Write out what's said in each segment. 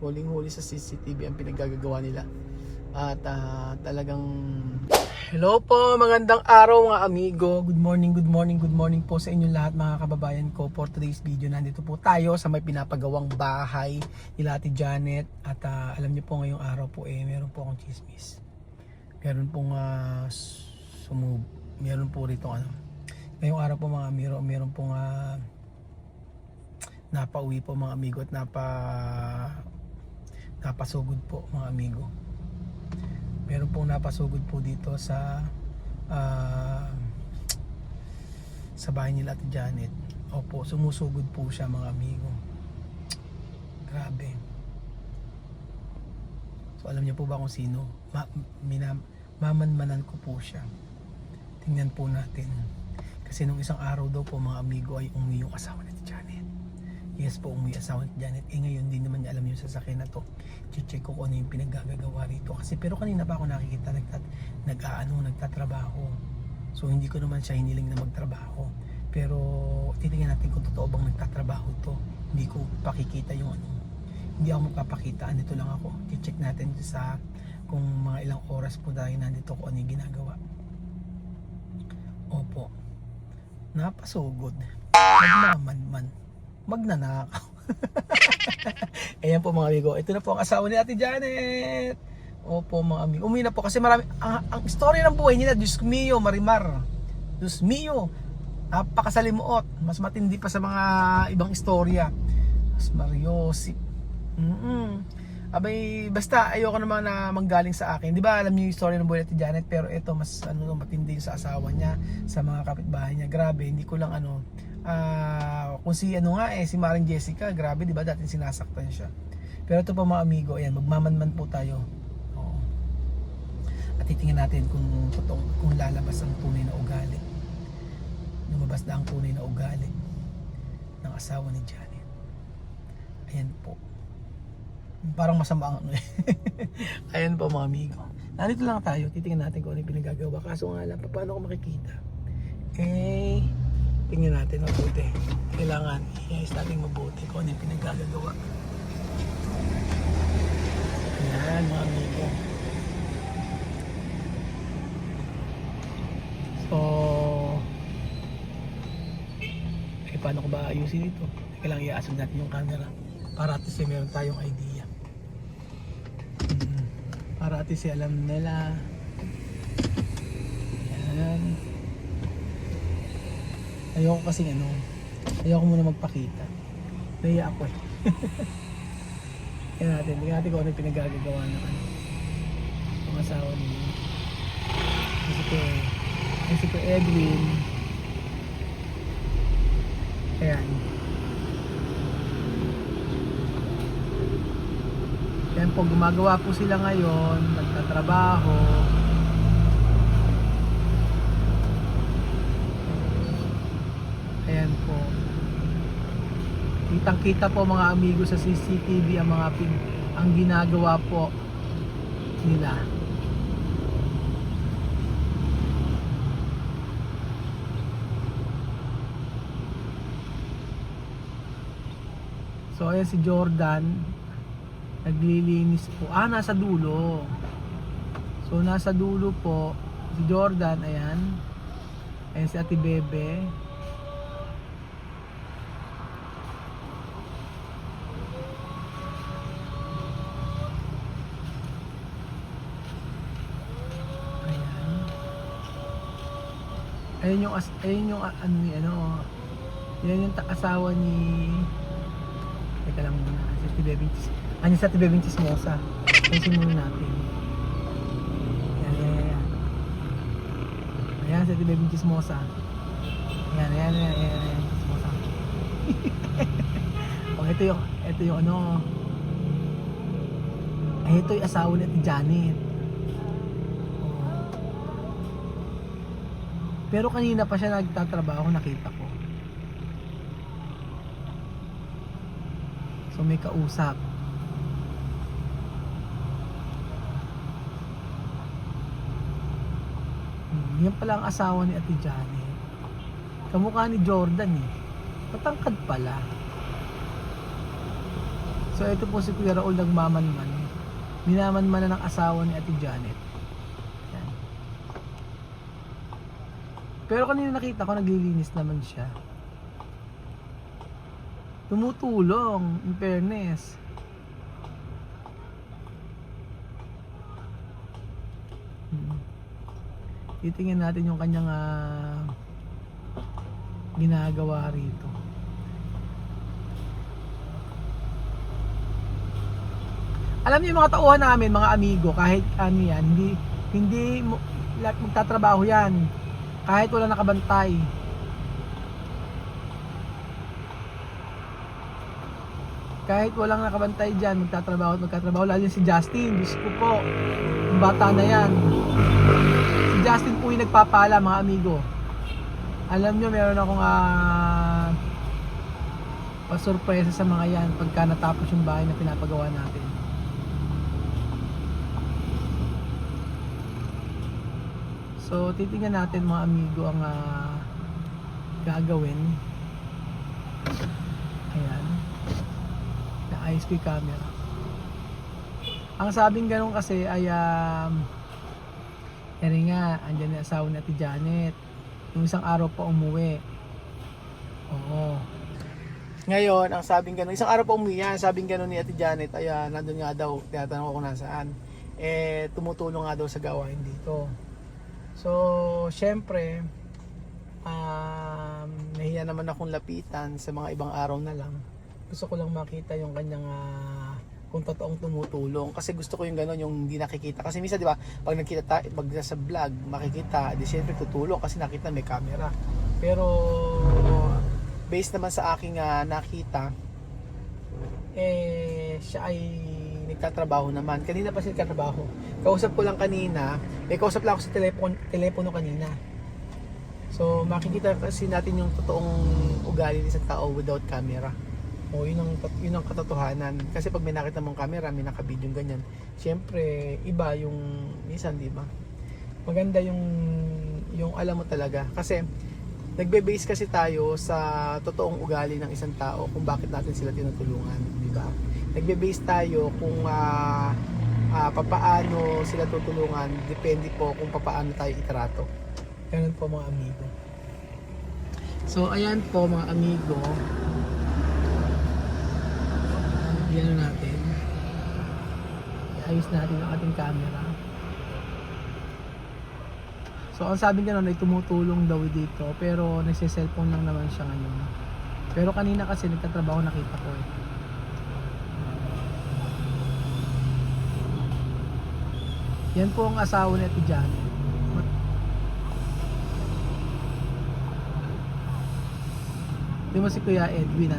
huling-huli sa CCTV ang pinaggagawa nila. At talagang hello po, magandang araw mga amigo. Good morning, good morning, good morning po sa inyong lahat mga kababayan ko. For today's video, nandito po tayo sa may pinapagawang bahay nila Ate Janet. At alam niyo po ngayong araw po meron po akong chismis. Meron pong meron po rito ngayong araw po mga amigo, meron pong napauwi po mga amigo at napasugod po mga amigo. Meron pong napasugod po dito sa bahay nila Ate Janet. Opo, sumusugod po siya mga amigo. Grabe. So alam niyo po ba kung sino? Mamanmanan ko po siya. Tingnan po natin. Kasi nung isang araw daw po mga amigo ay umuwi yung asawa ni Ate Janet. Yes po, umuwi asawa ni Janet. Ngayon din naman niya alam yung sasakyan na to. Check ko kung ano yung pinaggagawa rito. Kasi pero kanina pa ako nakikita nagtatrabaho. So hindi ko naman siya hiniling na magtrabaho. Pero titingnan natin kung totoo bang nagtatrabaho to. Hindi ko pakikita yung hindi ako magpapakita. Andito lang ako. I-check natin sa kung mga ilang oras po dahil nandito ko ano yung ginagawa. Opo. Napasugod. Magmamanman. Magnanakaw. Ayan po mga amigo. Ito na po ang asawa ni Ate Janet. Opo mga amigo. Umuwi na po kasi marami. Ang story ng buhay nila, Diyos mio, Marimar. Diyos mio. Napakasalimuot. Mas matindi pa sa mga ibang istorya. Mas Mariosip. Abay, basta ayoko naman na manggaling sa akin. Di ba alam niyo yung story ng buhay ni Ate Janet? Pero ito mas matindi sa asawa niya, sa mga kapitbahay niya. Grabe, hindi ko lang kung si si Maring Jessica, grabe, di ba dating sinasaktan siya. Pero ito pa mga amigo, ayan, magmamanman po tayo. Oo. At titingnan natin kung lalabas ang tunay na ugali. Lumabas na ang tunay na ugali ng asawa ni Janet. Ayan po. Parang masama ang Ayan po mga amigo. Nandito lang tayo, titingnan natin kung ano yung pinagagawa. Kaso nga lang, paano ko makikita? Tingnan natin mabuti. Kailangan i-ayos natin mabuti kung ano yung pinagagawa. Ayan mga amigo. So paano ko ba ayusin ito? Kailangan i-asog natin yung camera para at least meron tayong idea. Para at least alam nila. Ayan. Ayoko kasing ayoko muna magpakita. Naiya ako Tingnan natin kung ano yung pinagagagawa ng ang asawa niya. Si Edwin. Ayan. Yan po, gumagawa po sila ngayon, nagtatrabaho. Ayan po. Kitang-kita po mga amigo sa CCTV ang ginagawa po nila. So ayan si Jordan naglilinis po. Nasa dulo. So nasa dulo po si Jordan, ayan. Ayan si Ate Bebe. Ayan yung yan yung asawa ni teka lang muna si Ate Bebe. Si Ate Bebe Chismosa. Ayusin muna natin. Ayan si Ate Bebe Chismosa. Ayan Chismosa. ito yung ito yung asawa ni Ate Janet. Pero kanina pa siya nagtatrabaho, nakita ko. So may kausap. Yan pala ang asawa ni Ate Janet. Kamukha ni Jordan eh. Matangkad pala. So ito po si Kuya Raul nagmamanman. Minamanman na ng asawa ni Ate Janet. Yan. Pero kanina nakita ko naglilinis naman siya. Tumutulong, in fairness. Titingnan natin yung kanyang ginagawa rito. Alam niyo yung mga tauhan namin, mga amigo, kahit ano yan, hindi magtatrabaho yan. Kahit wala nakabantay. Kahit walang nakabantay dyan, magtatrabaho. Lalo si Justin, Diyos ko po, yung bata na yan. Si Justin po yung nagpapala, mga amigo. Alam nyo, meron akong pasurpresa sa mga yan pagka natapos yung bahay na pinapagawa natin. So titingnan natin mga amigo ang gagawin. Ayan, naayos ko yung camera. Ang sabing ganun kasi ay nga, andyan yung asawa ni Ate Janet. Yung isang araw pa umuwi. Oo. Ngayon, ang sabing ganun, isang araw pa umuwi yan, sabing ganun ni Ate Janet, ay nandun nga daw, tinatanong ko kung nasaan. Tumutulong nga daw sa gawain dito. So, syempre, nahiya naman akong lapitan sa mga ibang araw na lang. Gusto ko lang makita yung kanyang kung totoong tumutulong. Kasi gusto ko yung gano'n, yung hindi nakikita. Kasi minsan, di ba, pag nakita tayo, pag sa vlog, makikita, di syempre tutulong kasi nakita may camera. Pero, based naman sa aking nakita, siya ay nagtatrabaho naman. Kanina pa siya nagtatrabaho. Kausap ko lang kanina, kausap lang ako sa telepono kanina. So makikita kasi natin yung totoong ugali ng isang tao without camera. O yun ang katotohanan. Kasi pag may nakita mong camera, may naka-video ganyan. Siyempre, iba yung minsan, di ba? Maganda yung alam mo talaga. Kasi nagbe-base kasi tayo sa totoong ugali ng isang tao kung bakit natin sila tinutulungan, di ba? Nagbe-base tayo kung papaano sila tutulungan, depende po kung papaano tayo itrato. Ganun po mga amigo. So ayan po mga amigo, yan natin, iayos natin ang ating camera. So ang sabi nga nun ay tumutulong daw dito, pero nagse-cellphone lang naman siya ngayon. Pero kanina kasi nagtatrabaho, nakita ko eh. Yan po ang asawa ni Ate Janet. Di mo si Kuya Edwin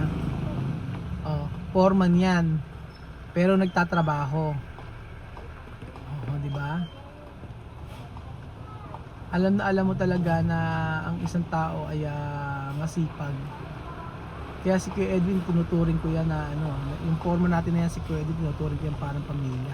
foreman yan. Pero nagtatrabaho. Di ba? Alam mo talaga na ang isang tao ay masipag. Kaya si Kuya Edwin, tinuturing ko yan na yung foreman natin na yan, si Kuya Edwin, tinuturing ko yan parang pamilya.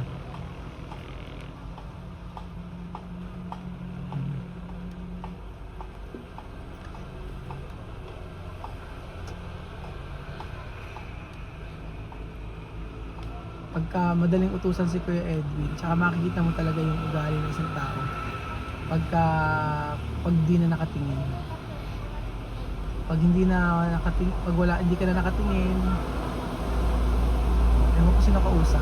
Pagka madaling utusan si Kuya Edwin, tsaka makikita mo talaga yung ugali ng isang tao pag di na nakatingin. Pag hindi na nakatingin, hindi ka na nakatingin, ewan ko sino kausap.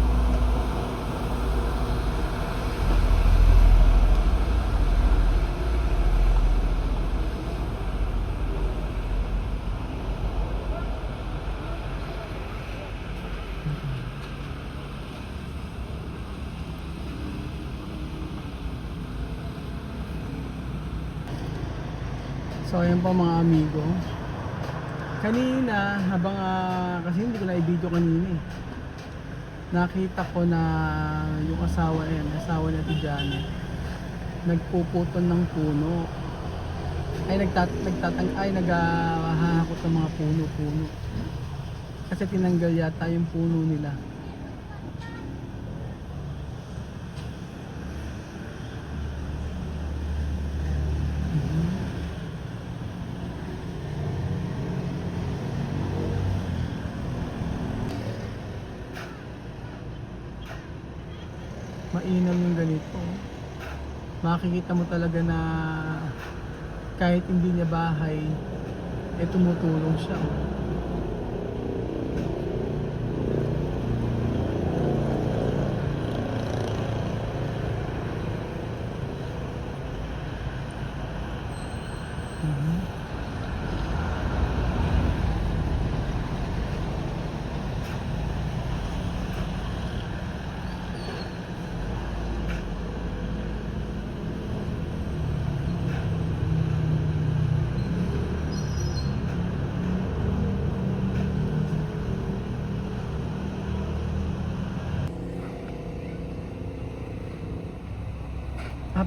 So ayan po mga amigo, kanina habang kasi hindi ko na i-video kanina eh, nakita ko na yung asawa ni Ate Janet nagpuputol ng puno, naghahakot ng mga puno kasi tinanggal yata yung puno nila. Mainam yung ganito. Makikita mo talaga na kahit hindi niya bahay, tumutulong siya.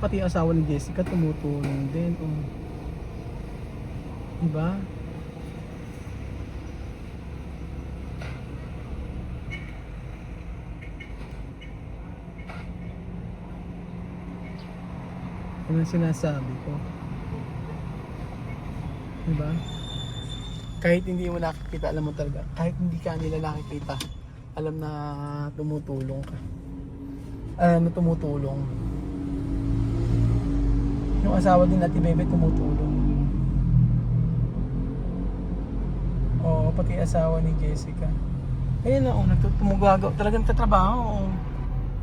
Pati yung asawa ni Jessica tumutulong din. Diba? Ano ang sinasabi ko? Diba? Kahit hindi mo nakikita, alam mo talaga. Kahit hindi ka nila nakikita, alam na tumutulong ka. Alam na tumutulong. Yung asawa din natin Bebe tumutulong. Oo, pati asawa ni Jessica. Ayun na, tumugagaw. Talagang tatrabaho.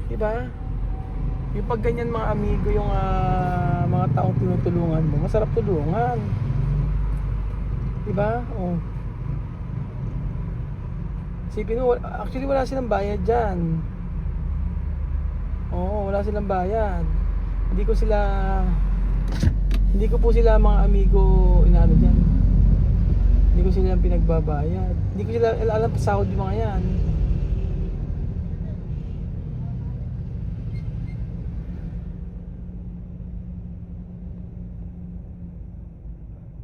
Diba? Yung pag ganyan mga amigo, yung mga taong tinutulungan mo, masarap tulungan. Diba? Isipin mo, actually wala silang bayad dyan. Wala silang bayad. Hindi ko po sila mga amigo inaano dyan. Hindi ko sila pinagbabayad. Hindi ko sila alam pa sahod yung mga yan.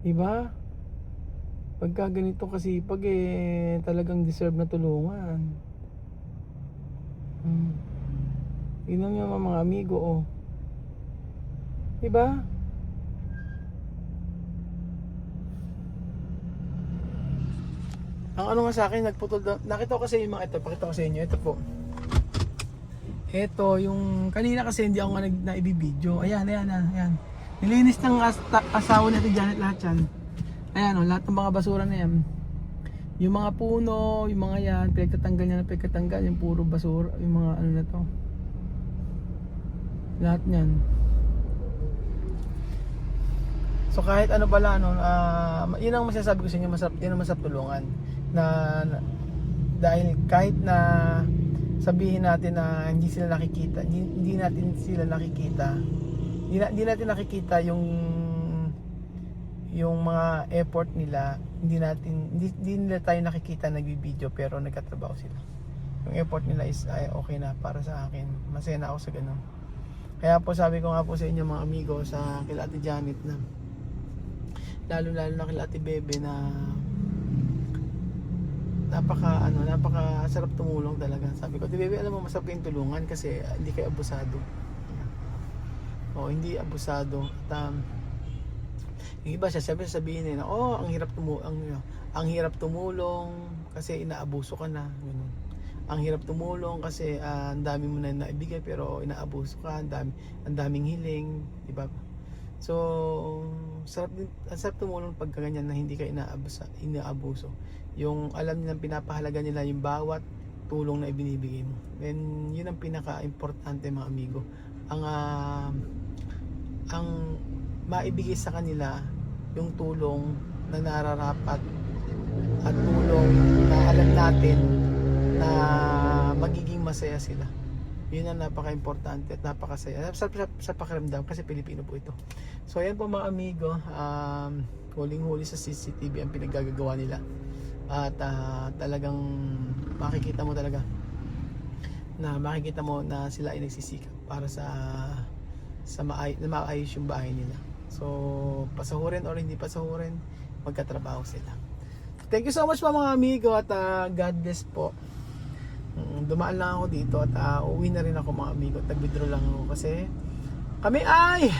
Diba? Pagka ganito kasi talagang deserve na tulungan. Yun yung mga amigo Diba? Ang ano nga sa akin, nagputol doon. Nakita ko kasi yung mga ito. Pakita ko sa inyo. Ito po. Ito, yung kanina kasi hindi ako nga naibibideo. Ayan. Nilinis ng asawa natin Janet lahat yan. Ayan lahat ng mga basura na yan. Yung mga puno, yung mga yan, pinagtatanggal. Yung puro basura, yung mga ano na to. Lahat yan. So kahit ano pala yun ang masasabi ko sa inyo, yun ang masarap tulungan dahil kahit na sabihin natin na hindi natin sila nakikita yung mga effort nila, hindi nila tayo nakikita nagbibideo pero nagtatrabaho sila. Yung effort nila is okay na para sa akin. Masaya na ako sa ganun. Kaya po sabi ko nga po sa inyo mga amigo, sa kila Ate Janet na lalo na kila Ate Bebe na napaka sarap tumulong talaga. Sabi ko, Ate Bebe, alam mo masarap kayong tulungan kasi hindi kayo abusado. Hindi abusado. At yung iba sabihin na ang hirap tumulong kasi inaabuso ka na. Ganun. Ang hirap tumulong kasi ang dami mo na naibigay pero inaabuso ka, ang daming hiling, di ba? So, sarap tumulong pag ganyan na hindi ka inaabuso. Yung alam nilang pinapahalaga nila yung bawat tulong na ibinibigay mo. Then, yun ang pinaka-importante mga amigo. Ang maibigay sa kanila yung tulong na nararapat at tulong na alam natin na magiging masaya sila. Yun ang napaka-importante at napakasaya sa pakiramdam kasi Pilipino po ito. So ayan po mga amigo, huling-huli sa CCTV ang pinaggagawa nila. At talagang makikita mo na sila ay nagsisikap para sa maayos yung bahay nila. So pasahurin or hindi pasahurin, magkatrabaho sila. Thank you so much po mga amigo at God bless po. Dumaan lang ako dito at uwi na rin ako mga amigo. Nag-withdraw lang ako kasi kami ay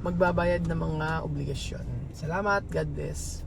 magbabayad ng mga obligasyon. Salamat, God bless.